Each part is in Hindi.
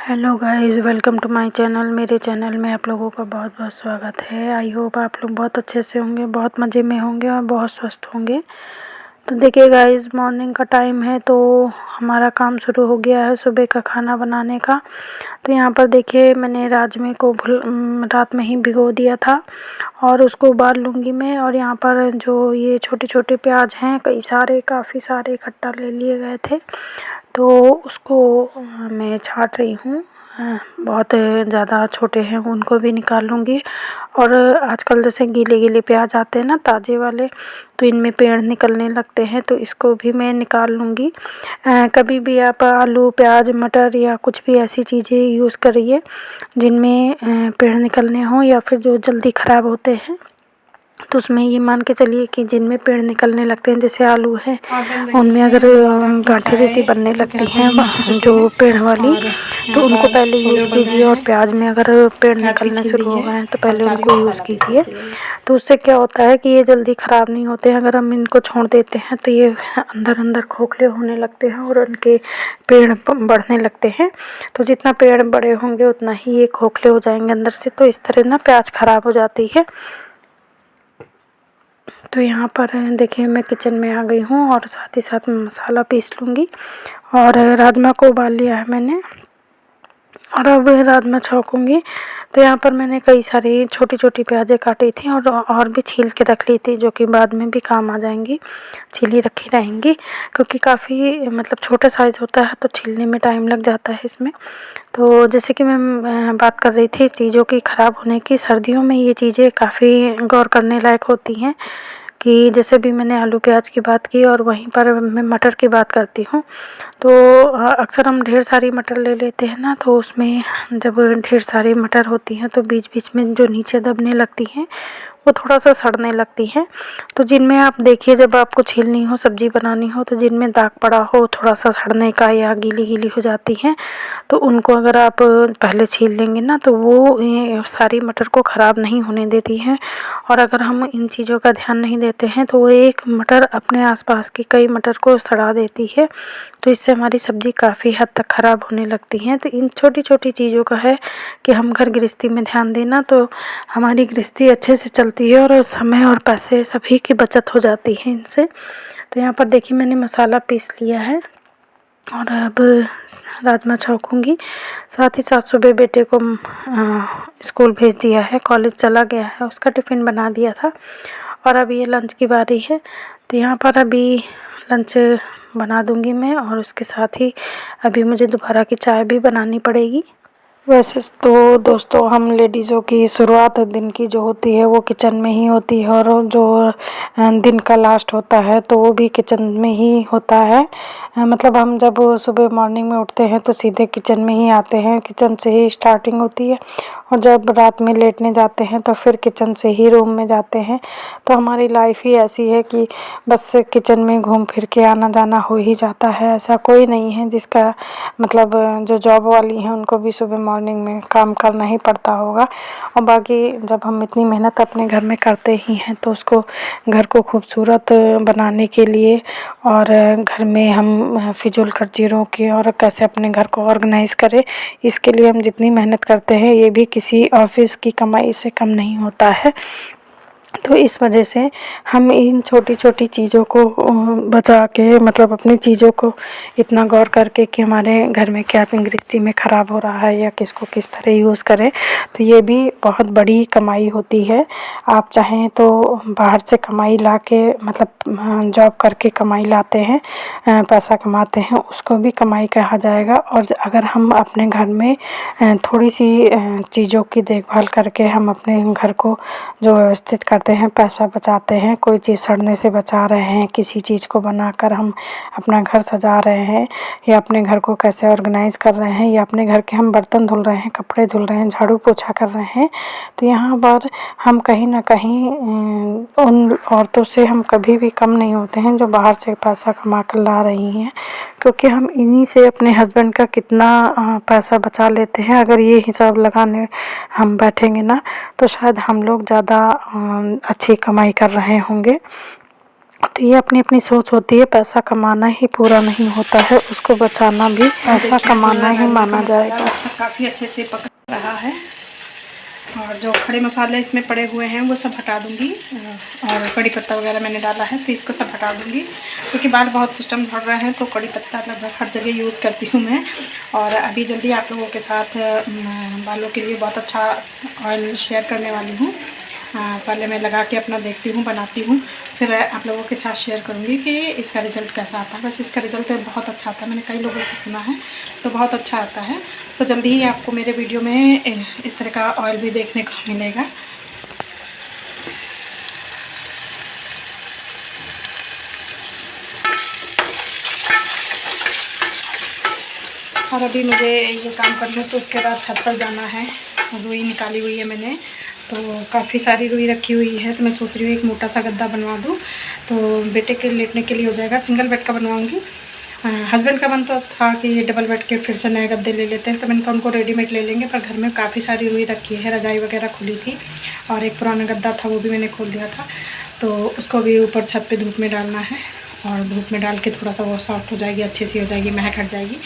Hello guys, welcome to my channel. मेरे चैनल में आप लोगों का बहुत बहुत स्वागत है। आई होप आप लोग बहुत अच्छे से होंगे, बहुत मज़े में होंगे और बहुत स्वस्थ होंगे। तो देखिए गाइस, मॉर्निंग का टाइम है तो हमारा काम शुरू हो गया है सुबह का खाना बनाने का। तो यहाँ पर देखिए मैंने राजमे को रात में ही भिगो दिया था और उसको उबाल लूँगी मैं। और यहाँ पर जो ये छोटे छोटे प्याज हैं, काफ़ी सारे इकट्ठा ले लिए गए थे, तो उसको मैं छाँट रही हूँ। बहुत ज़्यादा छोटे हैं उनको भी निकाल लूँगी। और आजकल जैसे गीले गीले प्याज आते हैं ना, ताज़े वाले, तो इनमें पेड़ निकलने लगते हैं, तो इसको भी मैं निकाल लूँगी। कभी भी आप आलू, प्याज, मटर या कुछ भी ऐसी चीज़ें यूज़ करिए जिनमें पेड़ निकलने हों या फिर जो जल्दी ख़राब होते हैं। तो उसमें ये मान के चलिए कि जिनमें पेड़ निकलने लगते हैं, जैसे आलू है, उनमें अगर गांठें जैसी बनने लगती हैं जो पेड़ वाली, तो उनको पहले यूज़ कीजिए। और प्याज में अगर पेड़ निकलने शुरू हो गए हैं तो पहले उनको यूज़ कीजिए। तो उससे क्या होता है कि ये जल्दी ख़राब नहीं होते हैं। अगर हम इनको छोड़ देते हैं तो ये अंदर अंदर खोखले होने लगते हैं और उनके पेड़ बढ़ने लगते हैं। तो जितना पेड़ बड़े होंगे उतना ही ये खोखले हो जाएंगे अंदर से। तो इस तरह ना प्याज ख़राब हो जाती है। तो यहाँ पर देखिए मैं किचन में आ गई हूँ और साथ ही साथ मसाला पीस लूँगी। और राजमा को उबाल लिया है मैंने और अब राजमा छौंकूँगी। तो यहाँ पर मैंने कई सारी छोटी छोटी प्याज़ें काटी थी और भी छील के रख ली थी, जो कि बाद में भी काम आ जाएंगी, छीली रखी रहेंगी, क्योंकि काफ़ी मतलब छोटा साइज़ होता है तो छीलने में टाइम लग जाता है इसमें। तो जैसे कि मैं बात कर रही थी चीज़ों की ख़राब होने की, सर्दियों में ये चीज़ें काफ़ी गौर करने लायक होती हैं। कि जैसे भी मैंने आलू प्याज की बात की और वहीं पर मैं मटर की बात करती हूँ। तो अक्सर हम ढेर सारी मटर ले लेते हैं ना, तो उसमें जब ढेर सारी मटर होती हैं तो बीच बीच में जो नीचे दबने लगती हैं वो थोड़ा सा सड़ने लगती हैं। तो जिनमें आप देखिए, जब आपको छीलनी हो, सब्ज़ी बनानी हो, तो जिनमें दाग पड़ा हो थोड़ा सा सड़ने का या गीली गीली हो जाती हैं, तो उनको अगर आप पहले छील लेंगे ना तो वो ये सारी मटर को ख़राब नहीं होने देती हैं। और अगर हम इन चीज़ों का ध्यान नहीं देते हैं तो वो एक मटर अपने आसपास की कई मटर को सड़ा देती है। तो इससे हमारी सब्ज़ी काफ़ी हद तक ख़राब होने लगती हैं। तो इन छोटी छोटी चीज़ों का है कि हम घर गृहस्थी में ध्यान देना, तो हमारी गृहस्थी अच्छे से चलती है और समय और पैसे सभी की बचत हो जाती है इनसे। तो यहाँ पर देखिए मैंने मसाला पीस लिया है और अब राजमा छौंकूँगी। साथ ही साथ सुबह बेटे को स्कूल भेज दिया है, कॉलेज चला गया है, उसका टिफ़िन बना दिया था और अब ये लंच की बारी है। तो यहाँ पर अभी लंच बना दूँगी मैं और उसके साथ ही अभी मुझे दोबारा की चाय भी बनानी पड़ेगी। वैसे तो दोस्तों, हम लेडीज़ों की शुरुआत दिन की जो होती है वो किचन में ही होती है और जो दिन का लास्ट होता है तो वो भी किचन में ही होता है। मतलब हम जब सुबह मॉर्निंग में उठते हैं तो सीधे किचन में ही आते हैं, किचन से ही स्टार्टिंग होती है। और जब रात में लेटने जाते हैं तो फिर किचन से ही रूम में जाते हैं। तो हमारी लाइफ ही ऐसी है कि बस किचन में घूम फिर के आना जाना हो ही जाता है। ऐसा कोई नहीं है जिसका मतलब जो जॉब वाली हैं उनको भी सुबह मॉर्निंग में काम करना ही पड़ता होगा। और बाकी जब हम इतनी मेहनत अपने घर में करते ही हैं तो उसको घर को खूबसूरत बनाने के लिए और घर में हम फिजूल खर्ची रोकें और कैसे अपने घर को ऑर्गेनाइज़ करें, इसके लिए हम जितनी मेहनत करते हैं ये भी किसी ऑफिस की कमाई से कम नहीं होता है। तो इस वजह से हम इन छोटी छोटी चीज़ों को बचा के, मतलब अपनी चीज़ों को इतना गौर करके कि हमारे घर में क्या गृहस्थी में ख़राब हो रहा है या किसको किस तरह यूज़ करें, तो ये भी बहुत बड़ी कमाई होती है। आप चाहें तो बाहर से कमाई ला के, मतलब जॉब करके कमाई लाते हैं, पैसा कमाते हैं, उसको भी कमाई कहा जाएगा। और अगर हम अपने घर में थोड़ी सी चीज़ों की देखभाल करके हम अपने घर को जो व्यवस्थित करते हैं, पैसा बचाते हैं, कोई चीज़ सड़ने से बचा रहे हैं, किसी चीज़ को बनाकर हम अपना घर सजा रहे हैं, या अपने घर को कैसे ऑर्गेनाइज़ कर रहे हैं, या अपने घर के हम बर्तन धुल रहे हैं, कपड़े धुल रहे हैं, झाड़ू पोछा कर रहे हैं, तो यहाँ पर हम कहीं ना कहीं उन औरतों से हम कभी भी कम नहीं होते हैं जो बाहर से पैसा कमा कर ला रही हैं। क्योंकि हम इन्हीं से अपने हस्बैंड का कितना पैसा बचा लेते हैं। अगर ये हिसाब लगाने हम बैठेंगे ना तो शायद हम लोग ज़्यादा अच्छी कमाई कर रहे होंगे। तो ये अपनी अपनी सोच होती है, पैसा कमाना ही पूरा नहीं होता है, उसको बचाना भी पैसा कमाना ही माना जाएगा। काफ़ी अच्छे से पक रहा है और जो खड़े मसाले इसमें पड़े हुए हैं वो सब हटा दूंगी और कड़ी पत्ता वगैरह मैंने डाला है तो इसको सब हटा दूंगी, क्योंकि बाल बहुत सिस्टम भर रहे हैं तो कड़ी पत्ता लगभग हर जगह यूज़ करती हूँ मैं। और अभी जल्दी आप लोगों के साथ बालों के लिए बहुत अच्छा ऑयल शेयर करने वाली हूँ। पहले मैं लगा के अपना देखती हूँ, बनाती हूँ, फिर आप लोगों के साथ शेयर करूँगी कि इसका रिज़ल्ट कैसा आता है। बस इसका रिज़ल्ट बहुत अच्छा आता है, मैंने कई लोगों से सुना है तो बहुत अच्छा आता है। तो जल्दी ही आपको मेरे वीडियो में इस तरह का ऑयल भी देखने को मिलेगा। और अभी मुझे ये काम कर लूँ तो उसके बाद छत पर जाना है। रुई निकाली हुई है मैंने, तो काफ़ी सारी रुई रखी हुई है, तो मैं सोच रही हूँ एक मोटा सा गद्दा बनवा दूँ तो बेटे के लेटने के लिए हो जाएगा। सिंगल बेड का बनवाऊँगी। हस्बैंड का मन तो था कि ये डबल बेड के फिर से नए गद्दे ले लेते हैं, तो मैंने कहा उनको रेडीमेड ले लेंगे, पर घर में काफ़ी सारी रुई रखी है, रजाई वगैरह खुली थी और एक पुराना गद्दा था वो भी मैंने खोल दिया था, तो उसको भी ऊपर छत पे धूप में डालना है और धूप में डाल के थोड़ा सा वो सॉफ्ट हो जाएगी, अच्छी सी हो जाएगी, महक हट जाएगी,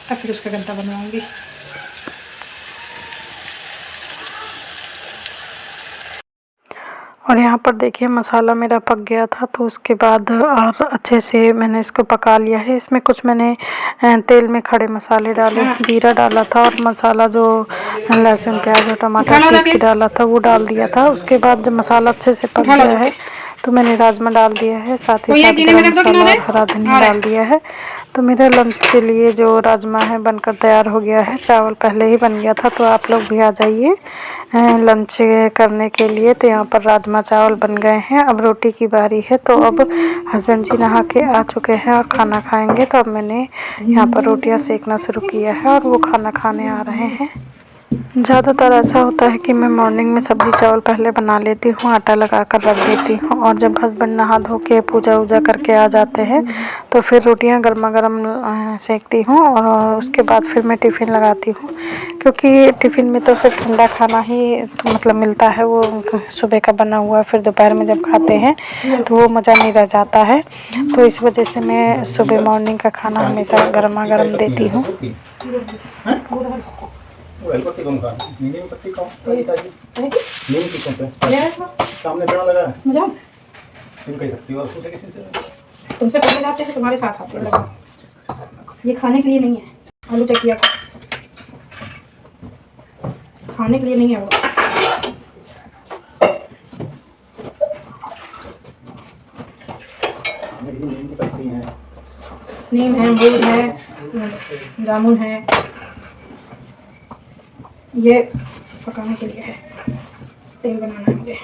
तब फिर उसका गद्दा बनवाऊँगी। और यहाँ पर देखिए मसाला मेरा पक गया था, तो उसके बाद और अच्छे से मैंने इसको पका लिया है। इसमें कुछ मैंने तेल में खड़े मसाले डाले, जीरा डाला था और मसाला जो लहसुन प्याज और टमाटर पीस के डाला था वो डाल दिया था। उसके बाद जब मसाला अच्छे से पक गया है तो मैंने राजमा डाल दिया है, साथ ही साथ गरम मसाला और हरा धनिया डाल दिया है। तो मेरे लंच के लिए जो राजमा है बनकर तैयार हो गया है। चावल पहले ही बन गया था, तो आप लोग भी आ जाइए लंच करने के लिए। तो यहाँ पर राजमा चावल बन गए हैं, अब रोटी की बारी है। तो अब हस्बैंड जी नहा के आ चुके हैं और खाना खाएंगे, तो अब मैंने यहाँ पर रोटियाँ सेकना शुरू किया है और वो खाना खाने आ रहे हैं। ज़्यादातर ऐसा होता है कि मैं मॉर्निंग में सब्ज़ी चावल पहले बना लेती हूँ, आटा लगा कर रख देती हूँ, और जब हस्बैंड नहा धो के पूजा वूजा करके आ जाते हैं तो फिर रोटियाँ गर्मा गर्म सेकती हूँ और उसके बाद फिर मैं टिफ़िन लगाती हूँ, क्योंकि टिफ़िन में तो फिर ठंडा खाना ही तो मतलब मिलता है, वो सुबह का बना हुआ फिर दोपहर में जब खाते हैं तो वो मज़ा नहीं रह जाता है। तो इस वजह से मैं सुबह मॉर्निंग का खाना हमेशा गर्मा गर्म देती हूँ। पत्ती कौन खा नीली पत्ती कौन नीम की कौन पे सामने पेड़ लगा है मुझे तुम कह सकती हो उसको किसी से तुमसे पहले जाते हैं तुम्हारे साथ आते हैं। ये खाने के लिए नहीं है, आलू चकिया खाने के लिए नहीं है वो। नीम की पत्ती है, नीम है, अमरूद है, जामुन है, ये पकाने के लिए है, तेल बनाना है मुझे।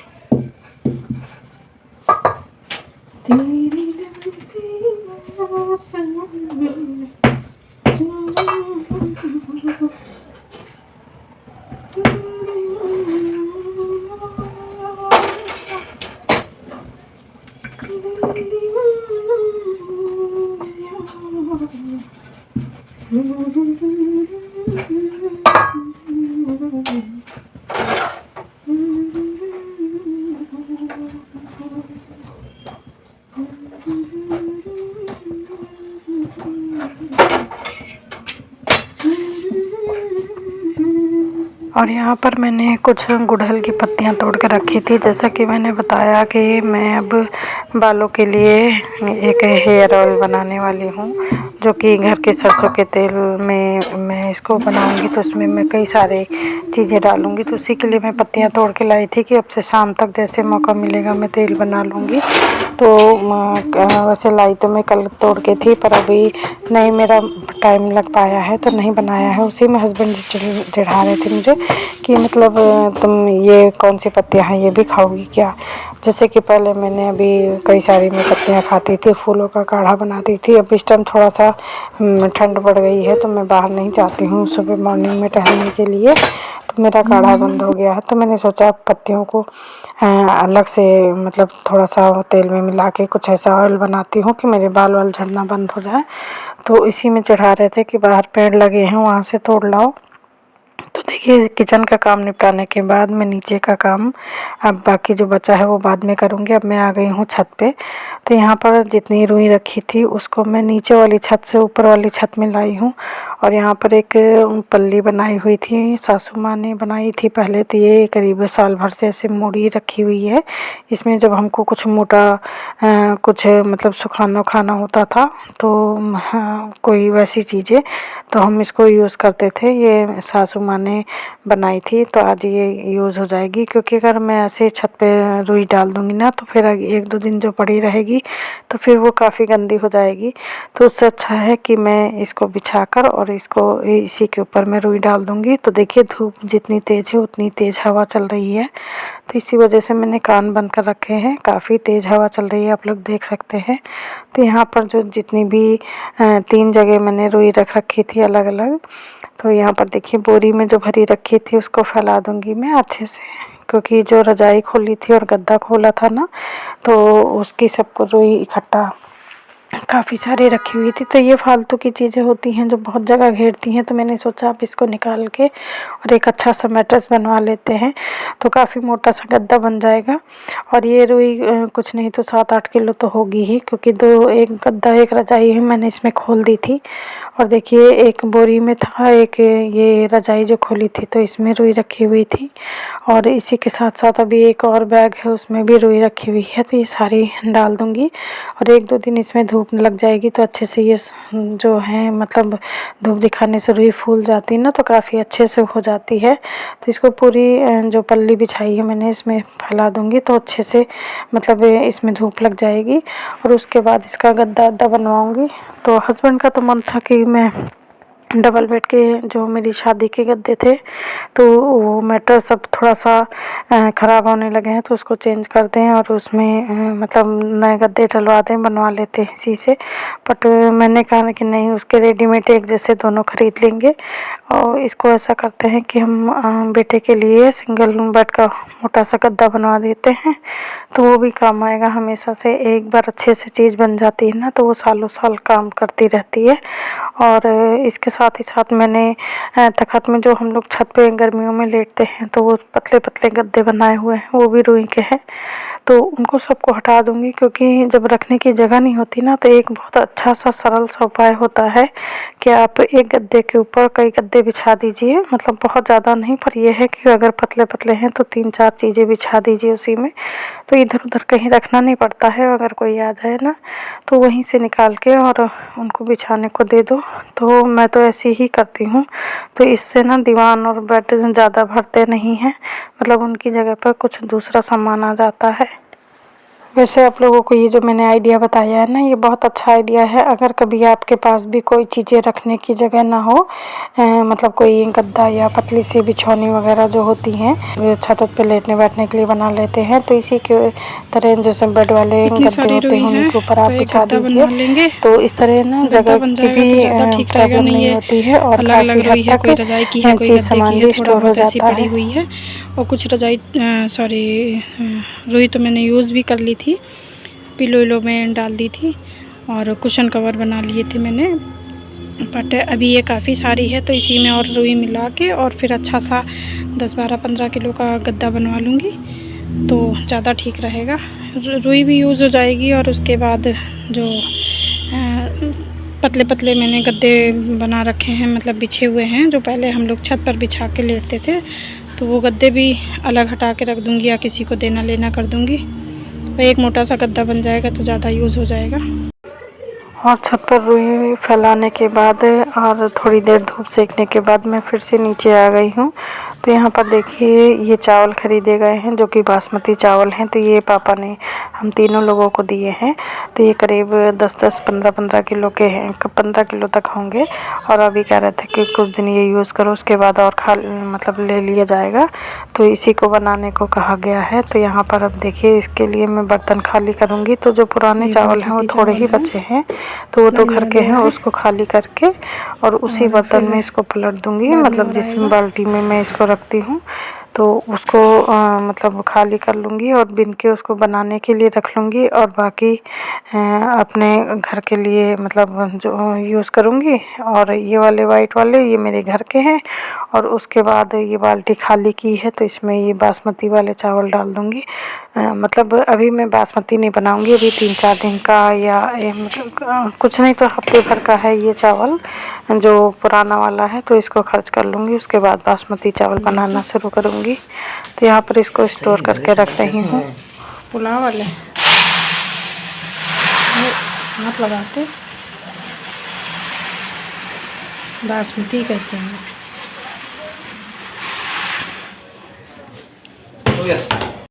और यहाँ पर मैंने कुछ गुड़हल की पत्तियाँ तोड़ के रखी थी। जैसा कि मैंने बताया कि मैं अब बालों के लिए एक हेयर ऑयल बनाने वाली हूँ, जो कि घर के सरसों के तेल में मैं इसको बनाऊंगी। तो उसमें मैं कई सारे चीज़ें डालूंगी, तो उसी के लिए मैं पत्तियाँ तोड़ के लाई थी कि अब से शाम तक जैसे मौका मिलेगा मैं तेल बना लूँगी। तो वैसे लाई तो मैं कल तोड़ के थी, पर अभी नहीं मेरा टाइम लग पाया है तो नहीं बनाया है। उसी में हस्बैंड जी चिढ़ा रहे थे मुझे कि मतलब तुम ये कौन सी पत्तियाँ हैं, ये भी खाओगी क्या। जैसे कि पहले मैंने अभी कई सारी मैं पत्तियाँ खाती थी, फूलों का काढ़ा बनाती थी। अब इस टाइम थोड़ा सा ठंड बढ़ गई है तो मैं बाहर नहीं जाती हूँ सुबह मॉर्निंग में टहलने के लिए, तो मेरा काढ़ा बंद हो गया है। तो मैंने सोचा पत्तियों को अलग से मतलब थोड़ा सा तेल में मिला के कुछ ऐसा ऑयल बनाती हूँ कि मेरे बाल वाल झड़ना बंद हो जाए। तो इसी में चढ़ा रहे थे कि बाहर पेड़ लगे हैं वहाँ से तोड़ लाओ। तो देखिए किचन का काम निपटाने के बाद मैं नीचे का काम अब बाकी जो बचा है वो बाद में करूँगी। अब मैं आ गई हूँ छत पे। तो यहाँ पर जितनी रुई रखी थी उसको मैं नीचे वाली छत से ऊपर वाली छत में लाई हूँ। और यहाँ पर एक पल्ली बनाई हुई थी, सासू माँ ने बनाई थी पहले। तो ये करीब साल भर से ऐसे मूड़ी रखी हुई है। इसमें जब हमको कुछ मोटा कुछ मतलब सुखाना उखाना होता था तो कोई वैसी चीज़ें तो हम इसको यूज़ करते थे। ये सासू माँ ने बनाई थी तो आज ये यूज़ हो जाएगी, क्योंकि अगर मैं ऐसे छत पे रुई डाल दूँगी ना तो फिर 1-2 दिन जो पड़ी रहेगी तो फिर वो काफ़ी गंदी हो जाएगी। तो उससे अच्छा है कि मैं इसको बिछाकर और इसको इसी के ऊपर मैं रुई डाल दूँगी। तो देखिए धूप जितनी तेज़ है उतनी तेज़ हवा चल रही है, तो इसी वजह से मैंने कान बंद कर रखे हैं। काफ़ी तेज़ हवा चल रही है, आप लोग देख सकते हैं। तो यहाँ पर जो जितनी भी 3 जगह मैंने रुई रख रखी थी अलग अलग, तो यहाँ पर देखिए बोरी में जो भरी रखी थी उसको फैला दूँगी मैं अच्छे से, क्योंकि जो रजाई खोली थी और गद्दा खोला था ना तो उसकी सबको रुई इकट्ठा काफ़ी सारी रखी हुई थी। तो ये फालतू की चीज़ें होती हैं जो बहुत जगह घेरती हैं, तो मैंने सोचा अब इसको निकाल के और एक अच्छा सा मैट्रेस बनवा लेते हैं तो काफ़ी मोटा सा गद्दा बन जाएगा। और ये रुई कुछ नहीं तो 7-8 किलो तो होगी ही, क्योंकि एक गद्दा एक रजाई है मैंने इसमें खोल दी थी। और देखिए एक बोरी में था, एक ये रजाई जो खोली थी तो इसमें रुई रखी हुई थी। और इसी के साथ साथ अभी एक और बैग है उसमें भी रुई रखी हुई है। तो ये सारी डाल दूँगी और 1-2 दिन इसमें धूप लग जाएगी तो अच्छे से ये जो है मतलब धूप दिखाने से रुई फूल जाती है ना तो काफ़ी अच्छे से हो जाती है। तो इसको पूरी जो पल्ली बिछाई है मैंने इसमें फैला दूँगी तो अच्छे से मतलब इसमें धूप लग जाएगी। और उसके बाद इसका गद्दा अद्दा बनवाऊँगी। तो हस्बैंड का तो मन था कि मैं डबल बेड के जो मेरी शादी के गद्दे थे तो वो मैट्रेस सब थोड़ा सा ख़राब होने लगे हैं तो उसको चेंज कर दें और उसमें मतलब नए गद्दे डलवा दें, बनवा लेते हैं इसी से। बट मैंने कहा कि नहीं, उसके रेडीमेड एक जैसे दोनों ख़रीद लेंगे और इसको ऐसा करते हैं कि हम बेटे के लिए सिंगल बेड का मोटा सा गद्दा बनवा देते हैं तो वो भी काम आएगा। हमेशा से एक बार अच्छे से चीज़ बन जाती है ना तो वो सालों साल काम करती रहती है। और इसके साथ ही साथ मैंने तख़्त में जो हम लोग छत पे गर्मियों में लेटते हैं तो वो पतले पतले गद्दे बनाए हुए हैं, वो भी रुई के हैं। तो उनको सबको हटा दूँगी, क्योंकि जब रखने की जगह नहीं होती ना तो एक बहुत अच्छा सा सरल सा उपाय होता है कि आप एक गद्दे के ऊपर कई गद्दे बिछा दीजिए। मतलब बहुत ज़्यादा नहीं, पर यह है कि अगर पतले पतले हैं तो 3-4 चीज़ें बिछा दीजिए उसी में, तो इधर उधर कहीं रखना नहीं पड़ता है। अगर कोई आ जाए ना तो वहीं से निकाल के और उनको बिछाने को दे दो। तो मैं तो ऐसे ही करती हूँ। तो इससे ना दीवान और बेड ज़्यादा भरते नहीं हैं, मतलब उनकी जगह पर कुछ दूसरा सामान आ जाता है। वैसे आप लोगों को ये जो मैंने आइडिया बताया है ना, ये बहुत अच्छा आइडिया है। अगर कभी आपके पास भी कोई चीज़ें रखने की जगह ना हो, मतलब कोई गद्दा या पतली सी बिछौनी वगैरह जो होती हैं छत पे लेटने बैठने के लिए बना लेते हैं, तो इसी के तरह जैसे बेड वाले गद्दे होते हैं उन्हीं के ऊपर आप बिछा दीजिए। तो इस तरह ना जगह की भी प्रॉब्लम नहीं होती है और काफ़ी हद तक चीज़ सामान भी स्टोर हो जाता है। और कुछ रजाई रुई तो मैंने यूज़ भी कर ली थी, पिलो विलो में डाल दी थी और कुशन कवर बना लिए थे मैंने। बट अभी ये काफ़ी सारी है तो इसी में और रुई मिला के और फिर अच्छा सा 10-12-15 किलो का गद्दा बनवा लूँगी तो ज़्यादा ठीक रहेगा। रुई भी यूज़ हो जाएगी और उसके बाद जो पतले पतले मैंने गद्दे बना रखे हैं, मतलब बिछे हुए हैं जो पहले हम लोग छत पर बिछा के लेटते थे, तो वो गद्दे भी अलग हटा के रख दूँगी या किसी को देना लेना कर दूँगी। तो एक मोटा सा गद्दा बन जाएगा तो ज़्यादा यूज़ हो जाएगा। और छत पर रुई फैलाने के बाद और थोड़ी देर धूप सेकने के बाद मैं फिर से नीचे आ गई हूँ। तो यहाँ पर देखिए ये चावल ख़रीदे गए हैं जो कि बासमती चावल हैं। तो ये पापा ने हम तीनों लोगों को दिए हैं। तो ये करीब 10-10, 15-15 किलो के हैं, 15 किलो तक होंगे। और अभी कह रहे थे कि कुछ दिन ये यूज़ करो उसके बाद और मतलब ले लिया जाएगा, तो इसी को बनाने को कहा गया है। तो यहाँ पर अब देखिए इसके लिए मैं बर्तन खाली करूँगी। तो जो पुराने चावल हैं वो थोड़े ही बचे हैं तो वो तो घर के हैं, उसको खाली करके और उसी बर्तन में इसको पलट दूँगी, मतलब जिस बाल्टी में मैं इसको रखती हूँ। तो उसको मतलब खाली कर लूँगी और बिन के उसको बनाने के लिए रख लूँगी और बाकी अपने घर के लिए मतलब जो यूज़ करूँगी। और ये वाले वाइट वाले ये मेरे घर के हैं। और उसके बाद ये बाल्टी खाली की है तो इसमें ये बासमती वाले चावल डाल दूँगी। मतलब अभी मैं बासमती नहीं बनाऊँगी, अभी 3-4 दिन का या मतलब कुछ नहीं तो हफ्ते भर का है ये चावल जो पुराना वाला है, तो इसको खर्च कर लूँगी। उसके बाद बासमती चावल बनाना शुरू करूँगी। तो यहाँ पर इसको स्टोर करके रख रही हूँ। पुलाव वाले हाथ लगाते बासमती कहते हैं। हो गया।